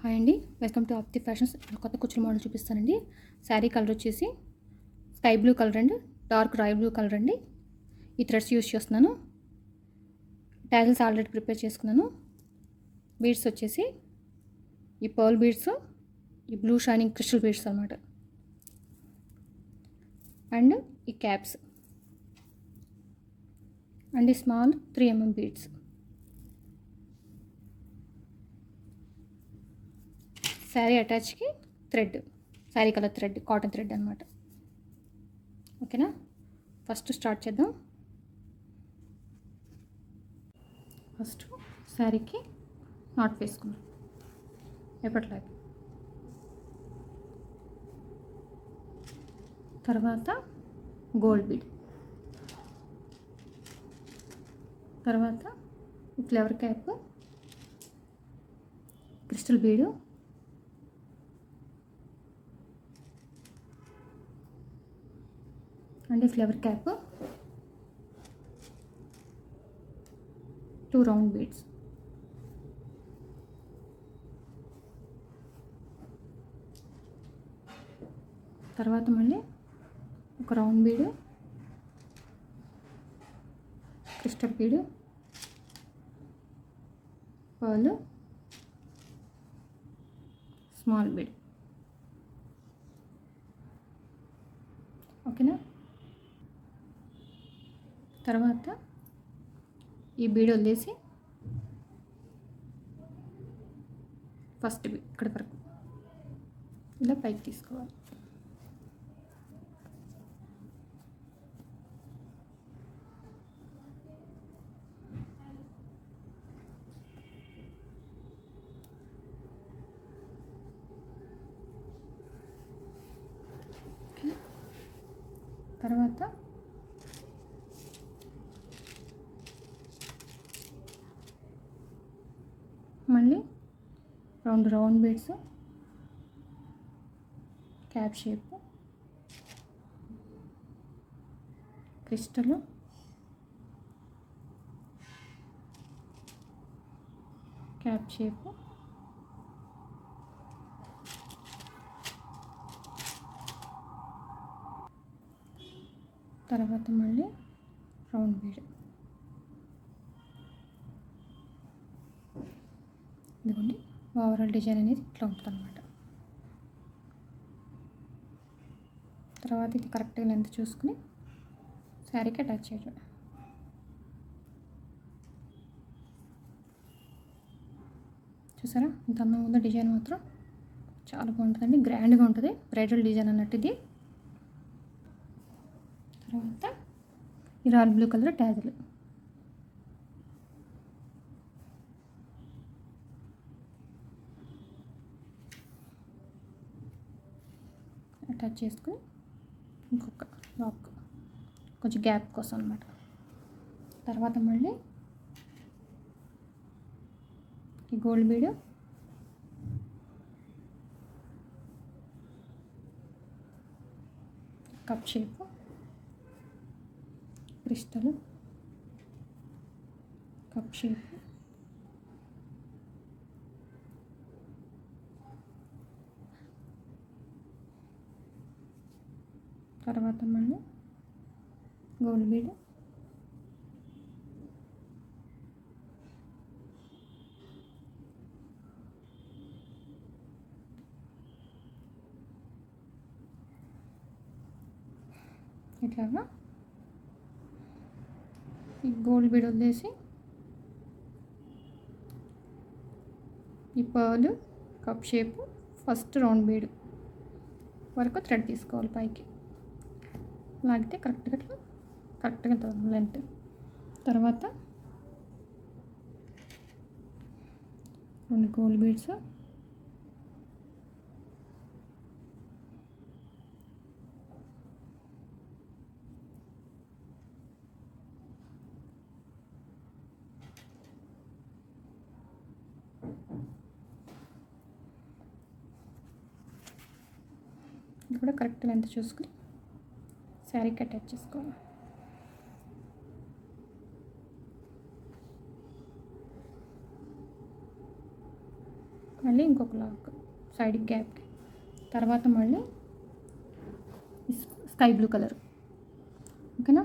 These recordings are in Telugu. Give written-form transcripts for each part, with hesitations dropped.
హాయ్ అండి, వెల్కమ్ టు ఆప్తి ఫ్యాషన్స్. కొత్త కుచ్చుల మోడల్ చూపిస్తానండి. శారీ కలర్ వచ్చేసి స్కై బ్లూ కలర్ అండి, డార్క్ రాయల్ బ్లూ కలర్ అండి. ఈ థ్రెడ్స్ యూస్ చేస్తున్నాను. టాజిల్స్ ఆల్రెడీ ప్రిపేర్ చేసుకున్నాను. బీడ్స్ వచ్చేసి ఈ పర్ల్ బీడ్స్, ఈ బ్లూ షైనింగ్ క్రిస్టల్ బీడ్స్ అనమాట. అండ్ ఈ క్యాప్స్ అండ్ ఈ స్మాల్ 3mm బీడ్స్. శారీ అటాచ్కి thread, sari colour thread, cotton thread అనమాట. ఓకేనా, ఫస్ట్ స్టార్ట్ చేద్దాం. ఫస్ట్ శారీకి నాట్ వేసుకున్నాం ఎప్పటిలాగే. తర్వాత గోల్డ్ బీడ్, తర్వాత flower cap, crystal bead, and flower cap, 2 round beads. తర్వాత మళ్ళీ ఒక రౌండ్ బీడు, క్రిస్టల్ బీడు, పర్ల్, స్మాల్ బీడ్. ఓకేనా, తర్వాత ఈ బీడ్ వదిలేసి ఫస్ట్ బీడ్ ఇక్కడ వరకు ఇలా పైకి తీసుకోవాలి. తర్వాత మళ్ళీ 2 round beads, cap shape, crystal, cap shape, తర్వాత మళ్ళీ రౌండ్ బీడ్. ఇదిగోండి, ఓవరాల్ డిజైన్ అనేది ఇట్లా ఉంటుంది అన్నమాట. తర్వాత ఇది కరెక్ట్గా లెంత్ చూసుకుని శారీకి అటాచ్ చేయడం. చూసారా ఇంత అందంగా ఉందో డిజైన్, మాత్రం చాలా బాగుంటుందండి, గ్రాండ్గా ఉంటుంది, బ్రైడల్ డిజైన్ అన్నట్టు ఇది. తర్వాత ఈ రాయల్ బ్లూ కలర్ ట్యాజిల్, అటాచ్ చేసుకుని ఇంకొక లాక్, కొంచెం గ్యాప్ కోసం అనమాట. తర్వాత మళ్ళీ ఈ gold bead, cup shape, crystal, cup shape, తర్వాత మళ్ళీ గోల్డ్ బీడ్, ఇట్లాగా ఈ గోల్డ్ బీడ్ వదిలేసి ఈ pearl, cup shape, first round bead వరకు థ్రెడ్ తీసుకోవాలి పైకి, లాగితే కరెక్ట్గా లెంత్. తర్వాత 2 గోల్డ్ బీడ్స్, ఇది కూడా కరెక్ట్ లెంత్ చూసుకుని శారీకి అటాచ్ చేసుకోవాలి. మళ్ళీ ఇంకొక లాక్ సైడ్ గ్యాప్కి, తర్వాత మళ్ళీ స్కై బ్లూ కలర్. ఓకేనా?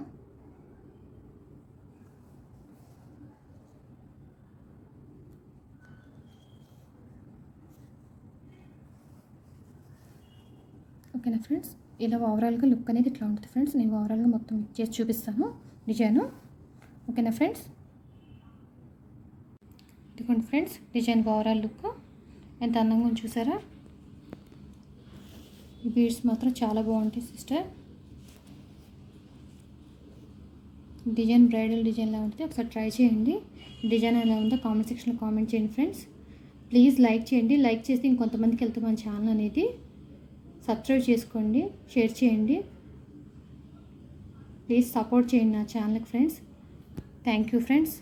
ఓకేనా ఫ్రెండ్స్, ఇలా ఓవరాల్గా లుక్ అనేది ఇట్లా ఉంటుంది ఫ్రెండ్స్. నేను ఓవరాల్గా మొత్తం చేసి చూపిస్తాను డిజైను. ఓకేనా ఫ్రెండ్స్, ఇదిగోండి ఫ్రెండ్స్ డిజైన్ ఓవరాల్ లుక్ ఎంత అందంగా ఉంది చూసారా. ఈ బీడ్స్ మాత్రం చాలా బాగుంటాయి సిస్టర్. డిజైన్ బ్రైడల్ డిజైన్లా ఉంటుంది, ఒకసారి ట్రై చేయండి. డిజైన్ ఎలా ఉందో కామెంట్ సెక్షన్లో కామెంట్ చేయండి ఫ్రెండ్స్. ప్లీజ్ లైక్ చేయండి, లైక్ చేస్తే ఇంకొంతమందికి వెళ్తే మన ఛానల్ అనేది. సబ్స్క్రైబ్ చేసుకోండి, షేర్ చేయండి, ప్లీజ్ సపోర్ట్ చేయండి నా ఛానల్కి ఫ్రెండ్స్. Thank you friends.